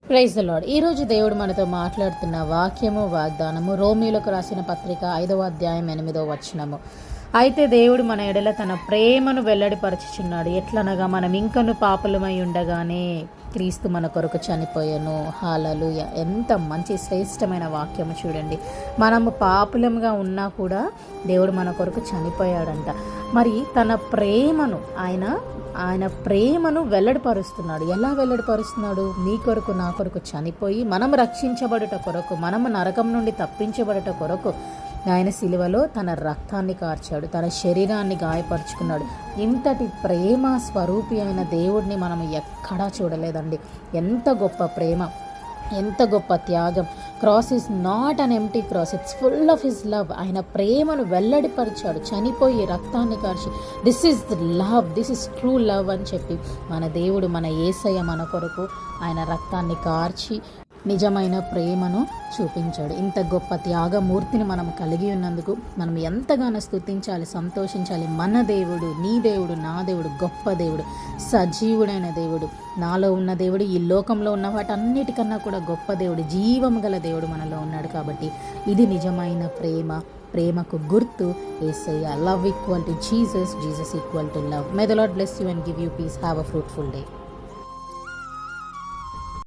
Praise the lord. ఈరోజు దేవుడు మనతో మాట్లాడుతున్న వాక్యము వాగ్దానము రోమీయులకు రాసిన పత్రిక 5వ అధ్యాయం 8వ వచనము. అయితే దేవుడు మన ఎడల తన ప్రేమను వెల్లడిపరచుచున్నాడు. ఎట్లనగా మనం ఇంకను పాపులమై ఉండగానే క్రీస్తు మన కొరకు చనిపోయాను. హల్లెలూయా. ఎంత మంచి శ్రేష్టమైన వాక్యము చూడండి. మనము పాపులంగా ఉన్నా కూడా దేవుడు మన కొరకు చనిపోయాడంట. మరి తన ప్రేమను ఆయన ప్రేమను వెల్లడిపరుస్తున్నాడు. ఎలా వెల్లడిపరుస్తున్నాడు? నీ కొరకు నా కొరకు చనిపోయి మనము రక్షించబడుట కొరకు, మనము నరకం నుండి తప్పించబడుట కొరకు ఆయన సిలువలో తన రక్తాన్ని కార్చాడు, తన శరీరాన్ని గాయపరుచుకున్నాడు. ఇంతటి ప్రేమ స్వరూపి అయిన దేవుడిని మనం ఎక్కడా చూడలేదండి. ఎంత గొప్ప ప్రేమ, ఎంత గొప్ప త్యాగం. Cross is not an empty cross, it's full of his love. ఆయన ప్రేమను వెల్లడిపరిచాడు, చనిపోయి రక్తాన్ని కార్చి. This is love, this is true love అని చెప్పి మన దేవుడు, మన యేసయ్య మన కొరకు ఆయన రక్తాన్ని కార్చి నిజమైన ప్రేమను చూపించాడు. ఇంత గొప్ప త్యాగమూర్తిని మనం కలిగి ఉన్నందుకు మనం ఎంతగానో స్తుతించాలి, సంతోషించాలి. మన దేవుడు, నీ దేవుడు, నా దేవుడు గొప్ప దేవుడు, సజీవుడైన దేవుడు. నాలో ఉన్న దేవుడు ఈ లోకంలో ఉన్న వాటన్నిటికన్నా కూడా గొప్ప దేవుడు, జీవము గల దేవుడు మనలో ఉన్నాడు. కాబట్టి ఇది నిజమైన ప్రేమ. ప్రేమకు గుర్తు యేసయ్య. Love equal to Jesus, Jesus equal to love. May the lord bless you and give you peace. Have a fruitful day.